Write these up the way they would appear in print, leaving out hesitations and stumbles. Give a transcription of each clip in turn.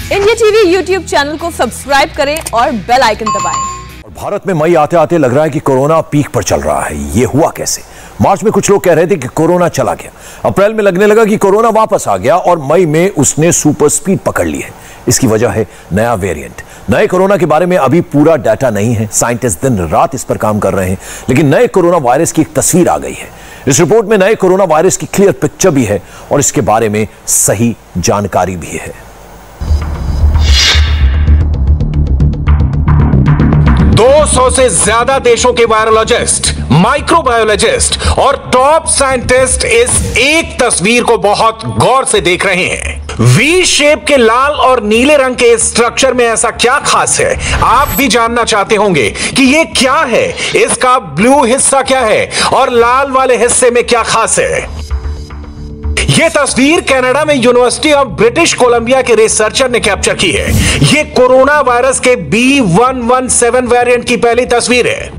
India TV YouTube channel को subscribe करें और बेल आइकन दबाएं। भारत में मई आते आते लग रहा है कि कोरोना पीक पर चल रहा है। ये हुआ कैसे? मार्च में कुछ लोग कह रहे थे कि कोरोना चला गया, अप्रैल में लगने लगा कि कोरोना वापस आ गया और मई में उसने सुपर स्पीड पकड़ ली है। इसकी वजह है नया वेरिएंट। नए कोरोना के बारे में अभी पूरा डाटा नहीं है, साइंटिस्ट दिन रात इस पर काम कर रहे हैं, लेकिन नए कोरोना वायरस की एक तस्वीर आ गई है। इस रिपोर्ट में नए कोरोना वायरस की क्लियर पिक्चर भी है और इसके बारे में सही जानकारी भी है। 200 से ज्यादा देशों के वायरोलॉजिस्ट, माइक्रोबायोलॉजिस्ट और टॉप साइंटिस्ट इस एक तस्वीर को बहुत गौर से देख रहे हैं। वी शेप के लाल और नीले रंग के स्ट्रक्चर में ऐसा क्या खास है? आप भी जानना चाहते होंगे कि ये क्या है, इसका ब्लू हिस्सा क्या है और लाल वाले हिस्से में क्या खास है। यह तस्वीर कनाडा में यूनिवर्सिटी ऑफ ब्रिटिश कोलंबिया के रिसर्चर ने कैप्चर की है। यह कोरोना वायरस के B117 वेरिएंट की पहली तस्वीर है।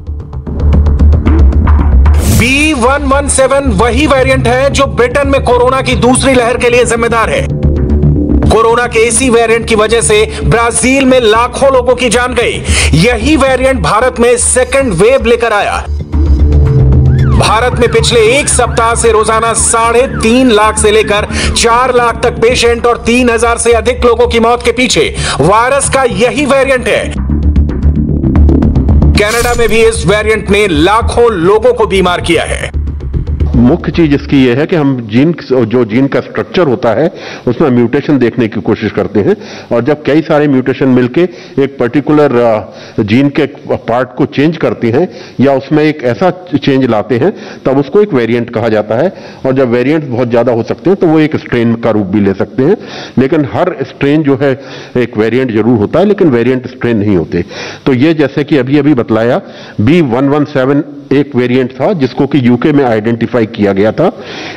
B117 वही वेरिएंट है जो ब्रिटेन में कोरोना की दूसरी लहर के लिए जिम्मेदार है। कोरोना के इसी वेरिएंट की वजह से ब्राजील में लाखों लोगों की जान गई। यही वेरिएंट भारत में सेकंड वेव लेकर आया। भारत में पिछले एक सप्ताह से रोजाना 3.5 लाख से लेकर 4 लाख तक पेशेंट और 3,000 से अधिक लोगों की मौत के पीछे वायरस का यही वेरिएंट है। कनाडा में भी इस वेरिएंट ने लाखों लोगों को बीमार किया है। मुख्य चीज इसकी यह है कि हम जो जीन का स्ट्रक्चर होता है उसमें म्यूटेशन देखने की कोशिश करते हैं, और जब कई सारे म्यूटेशन मिलके एक पर्टिकुलर जीन के पार्ट को चेंज करते हैं या उसमें एक ऐसा चेंज लाते हैं तब उसको एक वेरिएंट कहा जाता है। और जब वेरिएंट बहुत ज्यादा हो सकते हैं तो वो एक स्ट्रेन का रूप भी ले सकते हैं, लेकिन हर स्ट्रेन जो है एक वेरिएंट जरूर होता है, लेकिन वेरिएंट स्ट्रेन नहीं होते। तो ये जैसे कि अभी अभी बतलाया, B117 एक वेरिएंट था जिसको कि यूके में आइडेंटिफाई किया गया था।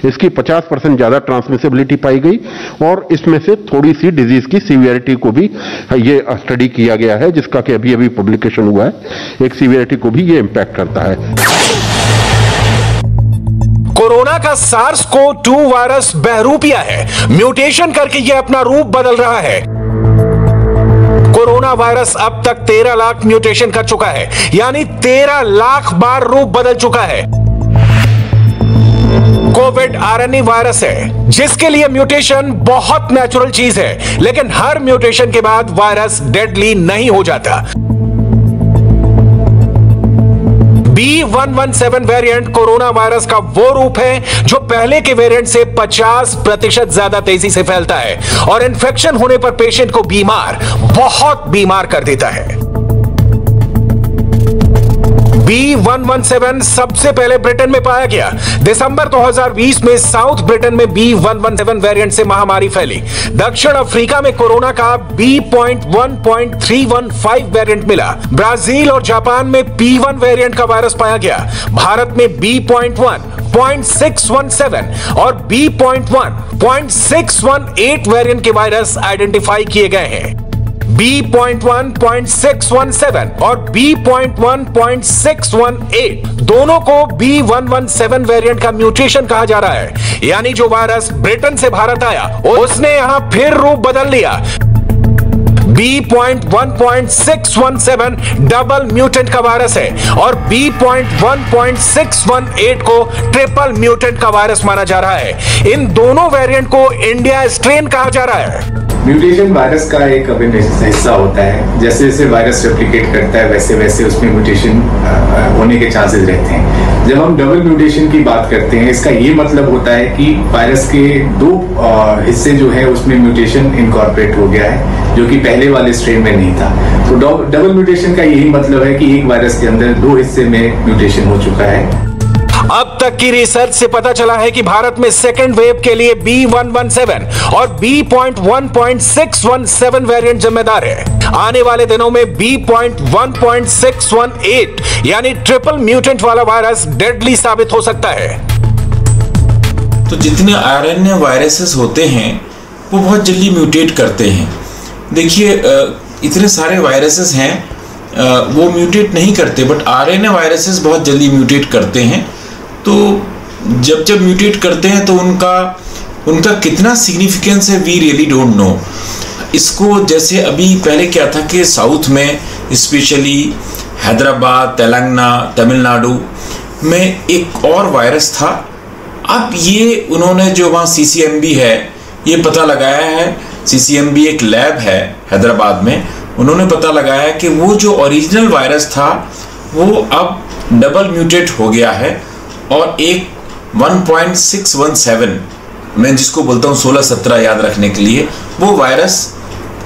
इसकी 50% ज्यादा ट्रांसमिसिबिलिटी पाई गई और इसमें से थोड़ी सी डिजीज की सीवियरिटी को भी ये स्टडी किया गया है, जिसका कि अभी अभी पब्लिकेशन हुआ है। एक सीवियरिटी को भी ये इंपैक्ट करता है। कोरोना का SARS-CoV-2 वायरस बहरूपिया है, म्यूटेशन करके ये अपना रूप बदल रहा है। कोरोना वायरस अब तक 13 लाख म्यूटेशन कर चुका है, यानी 13 लाख बार रूप बदल चुका है। कोविड RNA वायरस है जिसके लिए म्यूटेशन बहुत नेचुरल चीज है, लेकिन हर म्यूटेशन के बाद वायरस डेडली नहीं हो जाता। B117 वेरिएंट कोरोना वायरस का वो रूप है जो पहले के वेरिएंट से 50% ज्यादा तेजी से फैलता है और इन्फेक्शन होने पर पेशेंट को बहुत बीमार कर देता है। B117 सबसे पहले ब्रिटेन में पाया गया। दिसंबर 2020 में साउथ ब्रिटेन में B117 वेरिएंट से महामारी फैली। दक्षिण अफ्रीका में कोरोना का B.1.315 वेरिएंट मिला। ब्राजील और जापान में P1 वेरिएंट का वायरस पाया गया। भारत में B.1.617 और B.1.618 वेरिएंट के वायरस आइडेंटिफाई किए गए हैं। B.1.617 और B.1.618 दोनों को B117 वेरिएंट का म्यूटेशन कहा जा रहा है, यानी जो वायरस ब्रिटेन से भारत आया उसने यहां फिर रूप बदल लिया। B.1.617 डबल म्यूटेंट का वायरस है और B.1.618 को ट्रिपल म्यूटेंट का वायरस माना जा रहा है। इन दोनों वेरिएंट को इंडिया स्ट्रेन कहा जा रहा है। म्यूटेशन वायरस का एक अभिन्न हिस्सा होता है। जैसे जैसे वायरस रेप्लिकेट करता है वैसे वैसे उसमें म्यूटेशन होने के चांसेस रहते हैं। जब हम डबल म्यूटेशन की बात करते हैं, इसका ये मतलब होता है कि वायरस के 2 हिस्से जो है उसमें म्यूटेशन इनकॉर्पोरेट हो गया है, जो कि पहले वाले स्ट्रेन में नहीं था। तो डबल म्यूटेशन का यही मतलब है कि एक वायरस के अंदर 2 हिस्से में म्यूटेशन हो चुका है। अब तक की रिसर्च से पता चला है कि भारत में सेकेंड वेव के लिए B117 और B.1.617 वेरिएंट जिम्मेदार है। आने वाले दिनों में B.1.618 यानी ट्रिपल म्यूटेंट वाला वायरस डेडली साबित हो सकता है। तो जितने RNA वायरसेस होते हैं वो बहुत जल्दी म्यूटेट करते हैं। देखिए इतने सारे वायरसेस हैं वो म्यूटेट नहीं करते, बट RNA वायरसेस बहुत जल्दी म्यूटेट करते हैं। तो जब म्यूटेट करते हैं तो उनका कितना सिग्निफिकेंस है वी रियली डोंट नो। इसको जैसे अभी पहले क्या था कि साउथ में स्पेशली हैदराबाद, तेलंगाना, तमिलनाडु में एक और वायरस था। अब ये उन्होंने जो वहाँ CCMB है ये पता लगाया है, CCMB एक लैब है हैदराबाद में, उन्होंने पता लगाया कि वो जो ओरिजिनल वायरस था वो अब डबल म्यूटेट हो गया है और एक 1.617 मैं जिसको बोलता हूँ 16-17 याद रखने के लिए, वो वायरस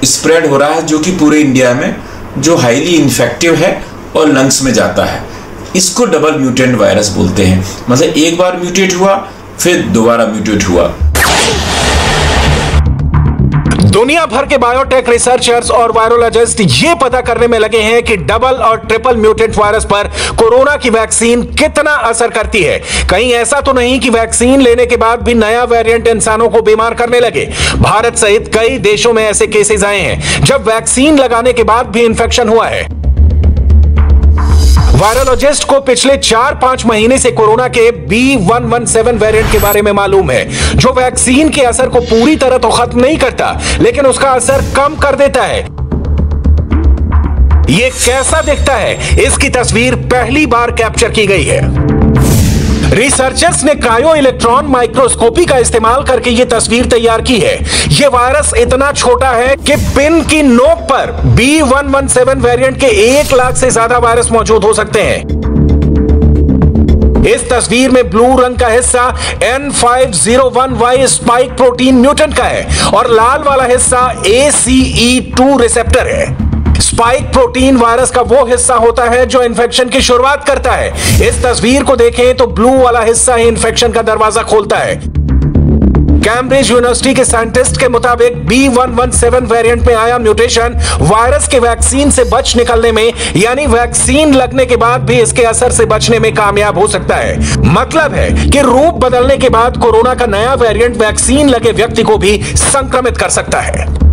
स्प्रेड हो रहा है जो कि पूरे इंडिया में जो हाईली इन्फेक्टिव है और लंग्स में जाता है। इसको डबल म्यूटेंट वायरस बोलते हैं। मतलब एक बार म्यूटेट हुआ फिर दोबारा म्यूटेट हुआ। दुनिया भर के बायोटेक रिसर्चर्स और वायरोलॉजिस्ट ये पता करने में लगे हैं कि डबल और ट्रिपल म्यूटेंट वायरस पर कोरोना की वैक्सीन कितना असर करती है। कहीं ऐसा तो नहीं कि वैक्सीन लेने के बाद भी नया वेरिएंट इंसानों को बीमार करने लगे। भारत सहित कई देशों में ऐसे केसेस आए हैं जब वैक्सीन लगाने के बाद भी इंफेक्शन हुआ है। वायरोलॉजिस्ट को पिछले 4-5 महीने से कोरोना के B117 वेरिएंट के बारे में मालूम है, जो वैक्सीन के असर को पूरी तरह तो खत्म नहीं करता, लेकिन उसका असर कम कर देता है। यह कैसा दिखता है, इसकी तस्वीर पहली बार कैप्चर की गई है। रिसर्चर्स ने क्रायो इलेक्ट्रॉन माइक्रोस्कोपी का इस्तेमाल करके यह तस्वीर तैयार की है। यह वायरस इतना छोटा है कि पिन की नोक पर B117 वेरिएंट के 1 लाख से ज्यादा वायरस मौजूद हो सकते हैं। इस तस्वीर में ब्लू रंग का हिस्सा N501Y स्पाइक प्रोटीन म्यूटेंट का है और लाल वाला हिस्सा ACE2 रिसेप्टर है। स्पाइक प्रोटीन वायरस का वो हिस्सा होता है जो इन्फेक्शन की शुरुआत करता है। इस तस्वीर को देखें तो ब्लू वाला हिस्सा ही इन्फेक्शन का दरवाजा खोलता है। कैम्ब्रिज यूनिवर्सिटी के साइंटिस्ट के मुताबिक B117 वेरिएंट में आया म्यूटेशन वायरस के वैक्सीन से बच निकलने में, यानी वैक्सीन लगने के बाद भी इसके असर से बचने में कामयाब हो सकता है। मतलब है कि रूप बदलने के बाद कोरोना का नया वेरिएंट वैक्सीन लगे व्यक्ति को भी संक्रमित कर सकता है।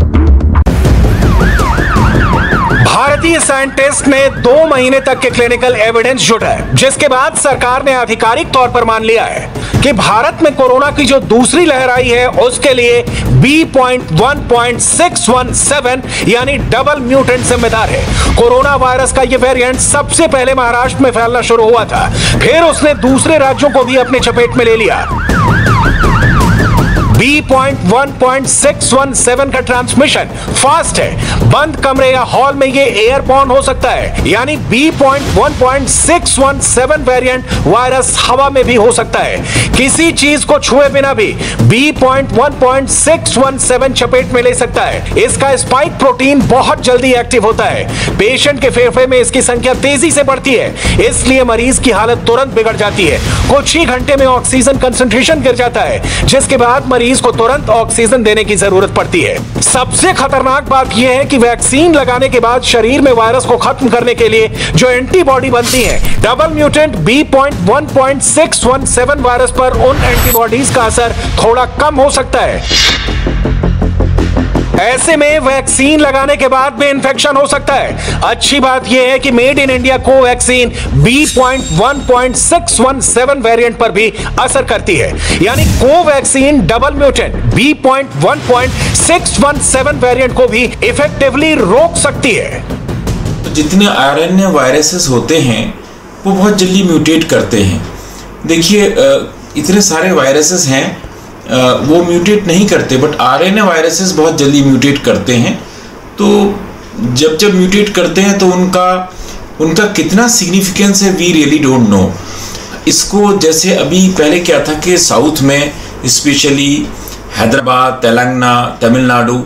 भारतीय साइंटिस्ट ने 2 महीने तक के क्लिनिकल एविडेंस जुटाए, जिसके बाद सरकार ने आधिकारिक तौर पर मान लिया है कि भारत में कोरोना की जो दूसरी लहर आई है उसके लिए B.1.617 यानी डबल म्यूटेंट जिम्मेदार है। कोरोना वायरस का यह वेरिएंट सबसे पहले महाराष्ट्र में फैलना शुरू हुआ था, फिर उसने दूसरे राज्यों को भी अपने चपेट में ले लिया। B.1.617 का ट्रांसमिशन फास्ट है, बंद कमरे या हॉल में ये एयरबॉर्न हो सकता है, यानी B.1.617 वेरिएंट वायरस हवा में भी हो सकता है। किसी चीज को छुए बिना भी B.1.617 चपेट में ले सकता है। इसका स्पाइक प्रोटीन बहुत जल्दी एक्टिव होता है। पेशेंट के फेफड़े में इसकी संख्या तेजी से बढ़ती है, इसलिए मरीज की हालत तुरंत बिगड़ जाती है। कुछ ही घंटे में ऑक्सीजन कंसंट्रेशन गिर जाता है, जिसके बाद मरीज को तुरंत ऑक्सीजन देने की जरूरत पड़ती है। सबसे खतरनाक बात यह है कि वैक्सीन लगाने के बाद शरीर में वायरस को खत्म करने के लिए जो एंटीबॉडी बनती है, डबल म्यूटेंट B.1.617 वायरस पर उन एंटीबॉडीज का असर थोड़ा कम हो सकता है। ऐसे में वैक्सीन लगाने के बाद भी इंफेक्शन हो सकता है। अच्छी बात यह है कि made in India Covaxin B.1.617 variant पर भी असर करती है, यानी Covaxin double mutant B.1.617 variant को भी इफेक्टिवली रोक सकती है। तो जितने आरएनए वायरसेस होते हैं वो बहुत जल्दी म्यूटेट करते हैं। देखिए इतने सारे वायरसेस हैं वो म्यूटेट नहीं करते, बट आरएनए वायरसेस बहुत जल्दी म्यूटेट करते हैं। तो जब म्यूटेट करते हैं तो उनका कितना सिग्निफिकेंस है वी रियली डोंट नो। इसको जैसे अभी पहले क्या था कि साउथ में स्पेशली हैदराबाद, तेलंगाना, तमिलनाडु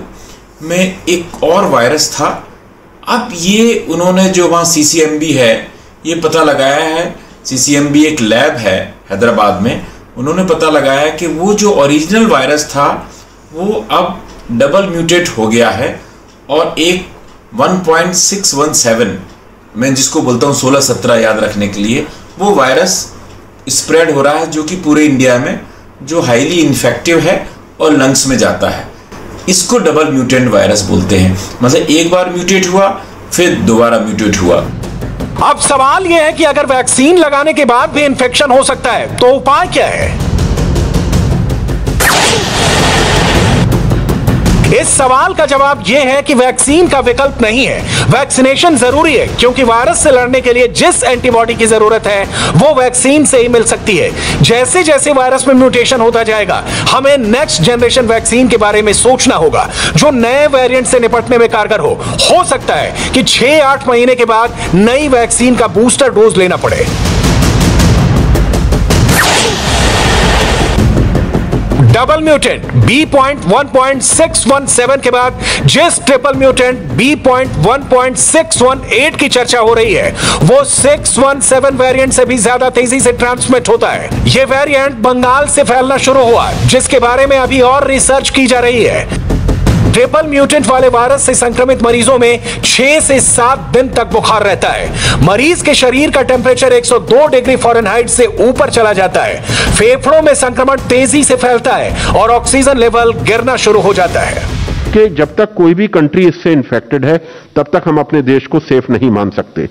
में एक और वायरस था। अब ये उन्होंने जो वहाँ CCMB है ये पता लगाया है, CCMB एक लैब है हैदराबाद में, उन्होंने पता लगाया कि वो जो ओरिजिनल वायरस था वो अब डबल म्यूटेट हो गया है और एक 1.617 मैं जिसको बोलता हूँ 16-17 याद रखने के लिए, वो वायरस स्प्रेड हो रहा है जो कि पूरे इंडिया में जो हाईली इन्फेक्टिव है और लंग्स में जाता है। इसको डबल म्यूटेंट वायरस बोलते हैं। मतलब एक बार म्यूटेट हुआ फिर दोबारा म्यूटेट हुआ। अब सवाल यह है कि अगर वैक्सीन लगाने के बाद भी इंफेक्शन हो सकता है तो उपाय क्या है? इस सवाल का जवाब यह है कि वैक्सीन का विकल्प नहीं है, वैक्सीनेशन जरूरी है, क्योंकि वायरस से लड़ने के लिए जिस एंटीबॉडी की जरूरत है वो वैक्सीन से ही मिल सकती है। जैसे जैसे वायरस में म्यूटेशन होता जाएगा, हमें नेक्स्ट जनरेशन वैक्सीन के बारे में सोचना होगा जो नए वेरिएंट से निपटने में कारगर हो सकता है कि 6-8 महीने के बाद नई वैक्सीन का बूस्टर डोज लेना पड़े। डबल म्यूटेंट B.1.617 के बाद जिस ट्रिपल म्यूटेंट B.1.618 की चर्चा हो रही है वो 617 वेरिएंट से भी ज्यादा तेजी से ट्रांसमिट होता है। यह वेरिएंट बंगाल से फैलना शुरू हुआ, जिसके बारे में अभी और रिसर्च की जा रही है। ट्रिपल म्यूटेंट वाले वायरस से संक्रमित मरीजों में 6 से 7 दिन तक बुखार रहता है। मरीज के शरीर का टेम्परेचर 102 डिग्री फ़ारेनहाइट से ऊपर चला जाता है। फेफड़ों में संक्रमण तेजी से फैलता है और ऑक्सीजन लेवल गिरना शुरू हो जाता है। कि जब तक कोई भी कंट्री इससे इन्फेक्टेड है तब तक हम अपने देश को सेफ नहीं मान सकते।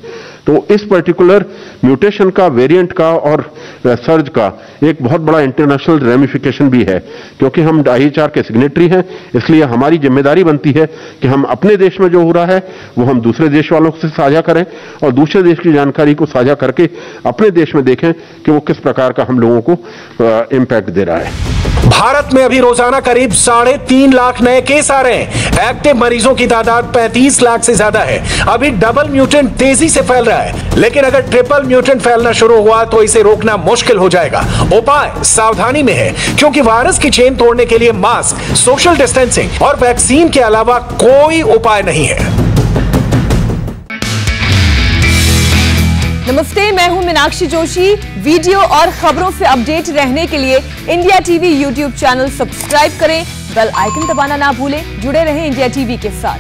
तो इस पर्टिकुलर म्यूटेशन का, वेरिएंट का और सर्ज का एक बहुत बड़ा इंटरनेशनल रेमिफिकेशन भी है, क्योंकि हम IHR के सिग्नेटरी हैं। इसलिए हमारी जिम्मेदारी बनती है कि हम अपने देश में जो हो रहा है वो हम दूसरे देश वालों से साझा करें और दूसरे देश की जानकारी को साझा करके अपने देश में देखें कि वो किस प्रकार का हम लोगों को इम्पैक्ट दे रहा है। भारत में अभी रोजाना करीब 3.5 लाख नए केस आ रहे हैं। एक्टिव मरीजों की तादाद 35 लाख से ज्यादा है। अभी डबल म्यूटेंट तेजी से फैल रहा है, लेकिन अगर ट्रिपल म्यूटेंट फैलना शुरू हुआ तो इसे रोकना मुश्किल हो जाएगा। उपाय सावधानी में है, क्योंकि वायरस की चेन तोड़ने के लिए मास्क, सोशल डिस्टेंसिंग और वैक्सीन के अलावा कोई उपाय नहीं है। नमस्ते, मैं हूं मीनाक्षी जोशी। वीडियो और खबरों से अपडेट रहने के लिए India TV YouTube channel subscribe करें, बेल आइकन दबाना ना भूलें। जुड़े रहें इंडिया टीवी के साथ।